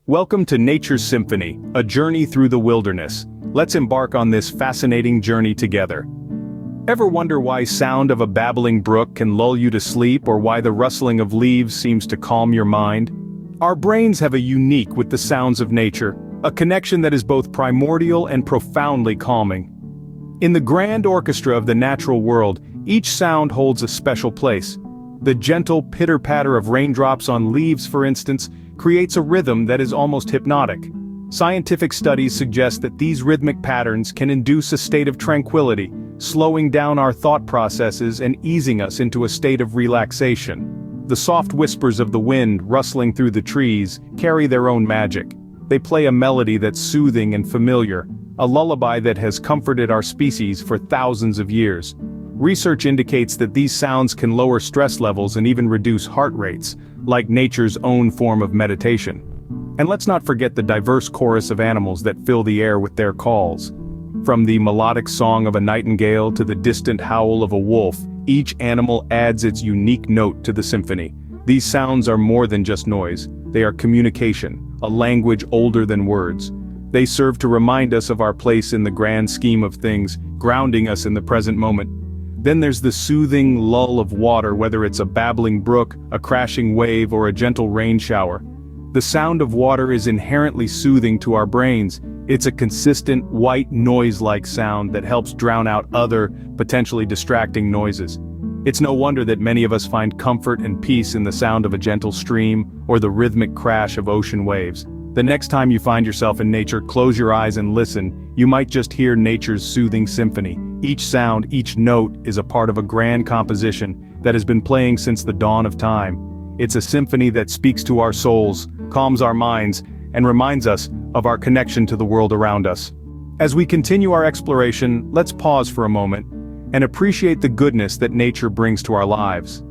Welcome to Nature's Symphony, a journey through the wilderness. Let's embark on this fascinating journey together. Ever wonder why sound of a babbling brook can lull you to sleep, or why the rustling of leaves seems to calm your mind? Our brains have a unique with the sounds of nature, a connection that is both primordial and profoundly calming. In the grand orchestra of the natural world, each sound holds a special place. The gentle pitter-patter of raindrops on leaves, for instance, creates a rhythm that is almost hypnotic. Scientific studies suggest that these rhythmic patterns can induce a state of tranquility, slowing down our thought processes and easing us into a state of relaxation. The soft whispers of the wind rustling through the trees carry their own magic. They play a melody that's soothing and familiar, a lullaby that has comforted our species for thousands of years. Research indicates that these sounds can lower stress levels and even reduce heart rates, like nature's own form of meditation. And let's not forget the diverse chorus of animals that fill the air with their calls. From the melodic song of a nightingale to the distant howl of a wolf, each animal adds its unique note to the symphony. These sounds are more than just noise, they are communication, a language older than words. They serve to remind us of our place in the grand scheme of things, grounding us in the present moment. Then there's the soothing lull of water, whether it's a babbling brook, a crashing wave, or a gentle rain shower. The sound of water is inherently soothing to our brains. It's a consistent, white noise-like sound that helps drown out other, potentially distracting noises. It's no wonder that many of us find comfort and peace in the sound of a gentle stream, or the rhythmic crash of ocean waves. The next time you find yourself in nature, close your eyes and listen. You might just hear nature's soothing symphony. Each sound, each note, is a part of a grand composition that has been playing since the dawn of time. It's a symphony that speaks to our souls, calms our minds, and reminds us of our connection to the world around us. As we continue our exploration, let's pause for a moment and appreciate the goodness that nature brings to our lives.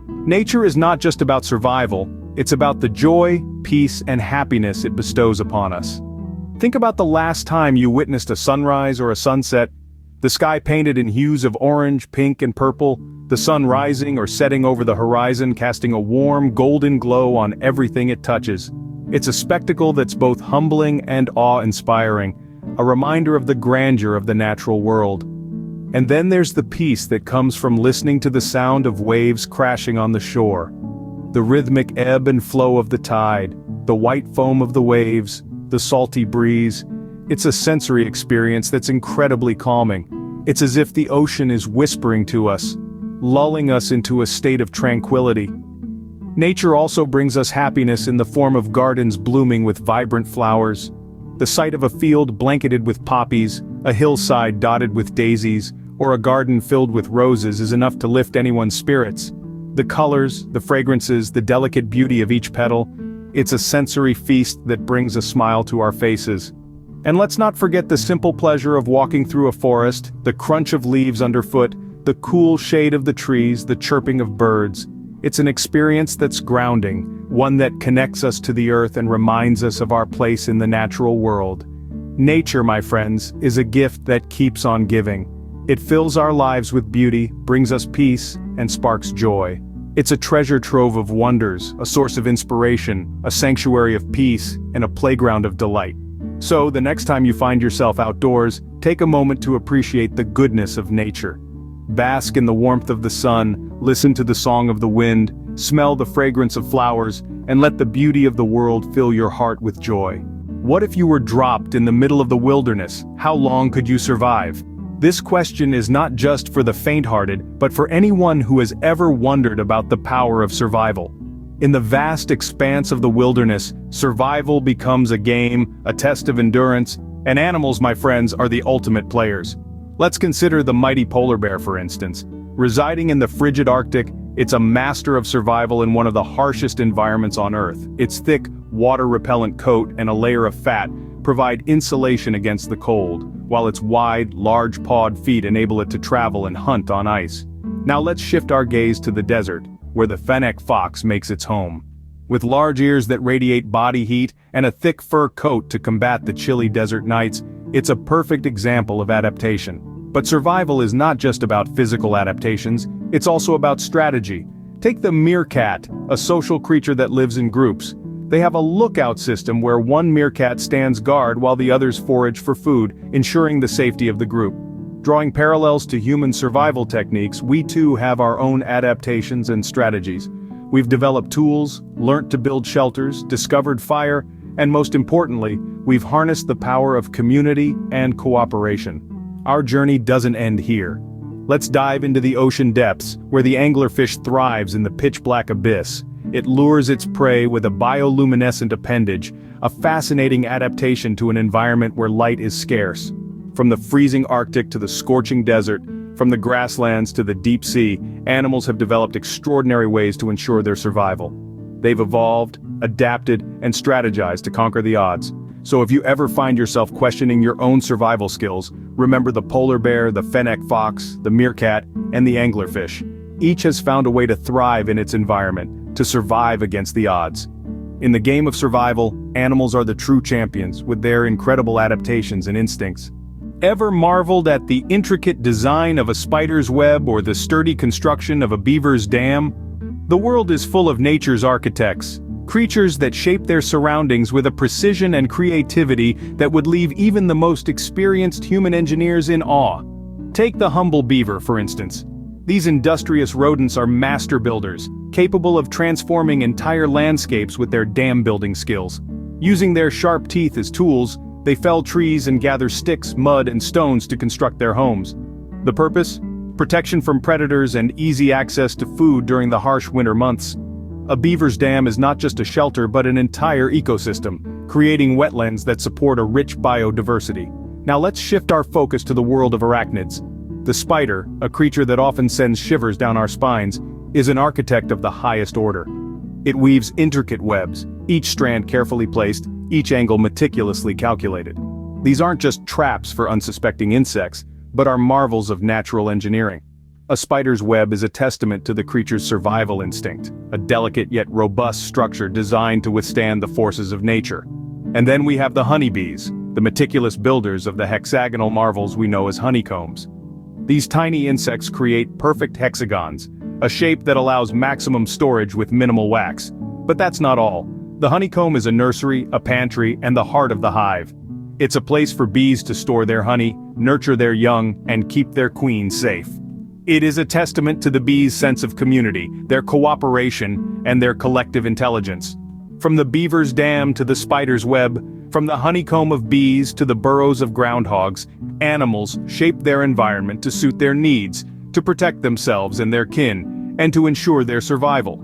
Nature is not just about survival, it's about the joy, peace, and happiness it bestows upon us. Think about the last time you witnessed a sunrise or a sunset, the sky painted in hues of orange, pink, and purple, the sun rising or setting over the horizon, casting a warm, golden glow on everything it touches. It's a spectacle that's both humbling and awe-inspiring, a reminder of the grandeur of the natural world. And then there's the peace that comes from listening to the sound of waves crashing on the shore. The rhythmic ebb and flow of the tide, the white foam of the waves, the salty breeze. It's a sensory experience that's incredibly calming. It's as if the ocean is whispering to us, lulling us into a state of tranquility. Nature also brings us happiness in the form of gardens blooming with vibrant flowers. The sight of a field blanketed with poppies, a hillside dotted with daisies, or a garden filled with roses is enough to lift anyone's spirits. The colors, the fragrances, the delicate beauty of each petal, it's a sensory feast that brings a smile to our faces. And let's not forget the simple pleasure of walking through a forest, the crunch of leaves underfoot, the cool shade of the trees, the chirping of birds. It's an experience that's grounding, one that connects us to the earth and reminds us of our place in the natural world. Nature, my friends, is a gift that keeps on giving. It fills our lives with beauty, brings us peace, and sparks joy. It's a treasure trove of wonders, a source of inspiration, a sanctuary of peace, and a playground of delight. So, the next time you find yourself outdoors, take a moment to appreciate the goodness of nature. Bask in the warmth of the sun, listen to the song of the wind, smell the fragrance of flowers, and let the beauty of the world fill your heart with joy. What if you were dropped in the middle of the wilderness? How long could you survive? This question is not just for the faint-hearted, but for anyone who has ever wondered about the power of survival. In the vast expanse of the wilderness, survival becomes a game, a test of endurance, and animals, my friends, are the ultimate players. Let's consider the mighty polar bear, for instance. Residing in the frigid Arctic, it's a master of survival in one of the harshest environments on Earth. Its thick, water-repellent coat and a layer of fat provide insulation against the cold, while its wide, large-pawed feet enable it to travel and hunt on ice. Now let's shift our gaze to the desert, where the fennec fox makes its home. With large ears that radiate body heat and a thick fur coat to combat the chilly desert nights, it's a perfect example of adaptation. But survival is not just about physical adaptations, it's also about strategy. Take the meerkat, a social creature that lives in groups. They have a lookout system where one meerkat stands guard while the others forage for food, ensuring the safety of the group. Drawing parallels to human survival techniques, we too have our own adaptations and strategies. We've developed tools, learnt to build shelters, discovered fire, and most importantly, we've harnessed the power of community and cooperation. Our journey doesn't end here. Let's dive into the ocean depths, where the anglerfish thrives in the pitch-black abyss. It lures its prey with a bioluminescent appendage, a fascinating adaptation to an environment where light is scarce. From the freezing Arctic to the scorching desert, from the grasslands to the deep sea, animals have developed extraordinary ways to ensure their survival. They've evolved, adapted, and strategized to conquer the odds. So if you ever find yourself questioning your own survival skills, remember the polar bear, the fennec fox, the meerkat, and the anglerfish. Each has found a way to thrive in its environment, to survive against the odds. In the game of survival, animals are the true champions, with their incredible adaptations and instincts. Ever marveled at the intricate design of a spider's web or the sturdy construction of a beaver's dam? The world is full of nature's architects, creatures that shape their surroundings with a precision and creativity that would leave even the most experienced human engineers in awe. Take the humble beaver, for instance. These industrious rodents are master builders, capable of transforming entire landscapes with their dam-building skills. Using their sharp teeth as tools, they fell trees and gather sticks, mud, and stones to construct their homes. The purpose? Protection from predators and easy access to food during the harsh winter months. A beaver's dam is not just a shelter but an entire ecosystem, creating wetlands that support a rich biodiversity. Now let's shift our focus to the world of arachnids. The spider, a creature that often sends shivers down our spines, is an architect of the highest order. It weaves intricate webs, each strand carefully placed, each angle meticulously calculated. These aren't just traps for unsuspecting insects, but are marvels of natural engineering. A spider's web is a testament to the creature's survival instinct, a delicate yet robust structure designed to withstand the forces of nature. And then we have the honeybees, the meticulous builders of the hexagonal marvels we know as honeycombs. These tiny insects create perfect hexagons, a shape that allows maximum storage with minimal wax. But that's not all. The honeycomb is a nursery, a pantry, and the heart of the hive. It's a place for bees to store their honey, nurture their young, and keep their queen safe. It is a testament to the bees' sense of community, their cooperation, and their collective intelligence. From the beaver's dam to the spider's web, from the honeycomb of bees to the burrows of groundhogs, animals shape their environment to suit their needs, to protect themselves and their kin, and to ensure their survival.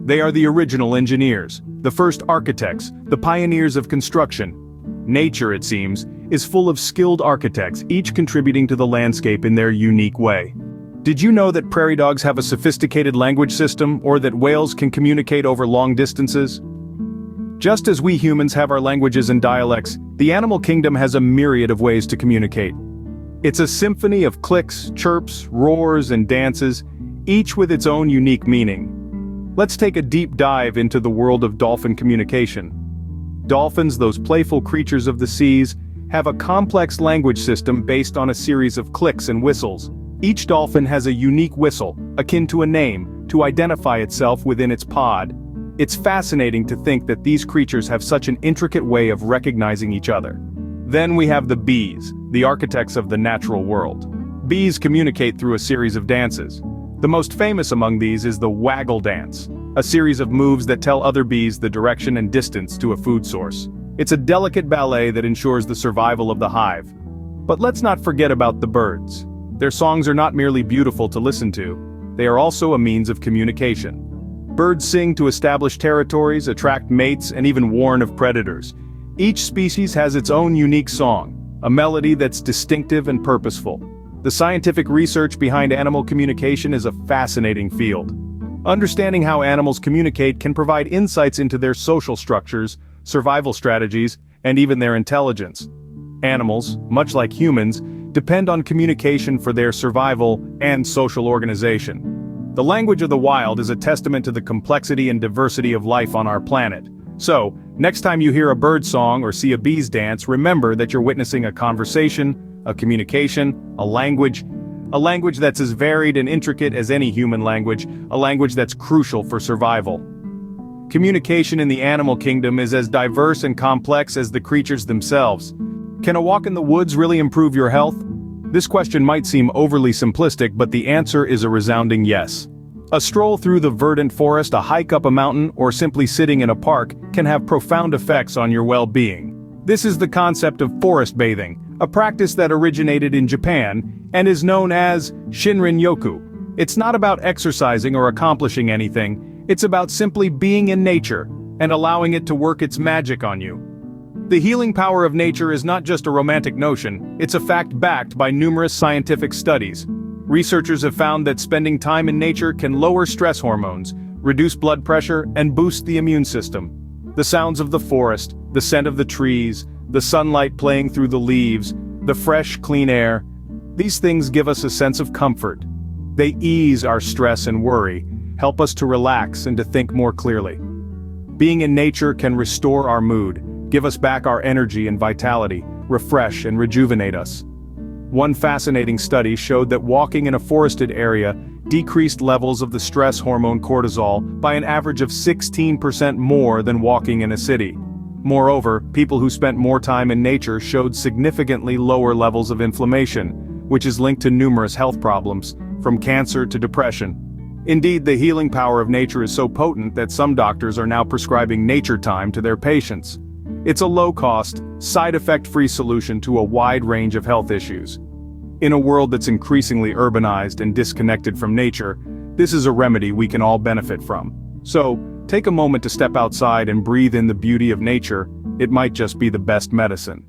They are the original engineers, the first architects, the pioneers of construction. Nature, it seems, is full of skilled architects, each contributing to the landscape in their unique way. Did you know that prairie dogs have a sophisticated language system, or that whales can communicate over long distances? Just as we humans have our languages and dialects, the animal kingdom has a myriad of ways to communicate. It's a symphony of clicks, chirps, roars, and dances, each with its own unique meaning. Let's take a deep dive into the world of dolphin communication. Dolphins, those playful creatures of the seas, have a complex language system based on a series of clicks and whistles. Each dolphin has a unique whistle, akin to a name, to identify itself within its pod. It's fascinating to think that these creatures have such an intricate way of recognizing each other. Then we have the bees, the architects of the natural world. Bees communicate through a series of dances. The most famous among these is the waggle dance, a series of moves that tell other bees the direction and distance to a food source. It's a delicate ballet that ensures the survival of the hive. But let's not forget about the birds. Their songs are not merely beautiful to listen to, they are also a means of communication. Birds sing to establish territories, attract mates, and even warn of predators. Each species has its own unique song, a melody that's distinctive and purposeful. The scientific research behind animal communication is a fascinating field. Understanding how animals communicate can provide insights into their social structures, survival strategies, and even their intelligence. Animals, much like humans, depend on communication for their survival and social organization. The language of the wild is a testament to the complexity and diversity of life on our planet. So, next time you hear a bird song or see a bee's dance, remember that you're witnessing a conversation, a communication, a language that's as varied and intricate as any human language, a language that's crucial for survival. Communication in the animal kingdom is as diverse and complex as the creatures themselves. Can a walk in the woods really improve your health? This question might seem overly simplistic, but the answer is a resounding yes. A stroll through the verdant forest, a hike up a mountain, or simply sitting in a park can have profound effects on your well-being. This is the concept of forest bathing, a practice that originated in Japan and is known as Shinrin-yoku. It's not about exercising or accomplishing anything, it's about simply being in nature and allowing it to work its magic on you. The healing power of nature is not just a romantic notion, it's a fact backed by numerous scientific studies. Researchers have found that spending time in nature can lower stress hormones, reduce blood pressure, and boost the immune system. The sounds of the forest, the scent of the trees, the sunlight playing through the leaves, the fresh, clean air, these things give us a sense of comfort. They ease our stress and worry, help us to relax and to think more clearly. Being in nature can restore our mood, give us back our energy and vitality, refresh and rejuvenate us. One fascinating study showed that walking in a forested area decreased levels of the stress hormone cortisol by an average of 16% more than walking in a city. Moreover, people who spent more time in nature showed significantly lower levels of inflammation, which is linked to numerous health problems, from cancer to depression. Indeed, the healing power of nature is so potent that some doctors are now prescribing nature time to their patients. It's a low-cost, side-effect-free solution to a wide range of health issues. In a world that's increasingly urbanized and disconnected from nature, this is a remedy we can all benefit from. So, take a moment to step outside and breathe in the beauty of nature. It might just be the best medicine.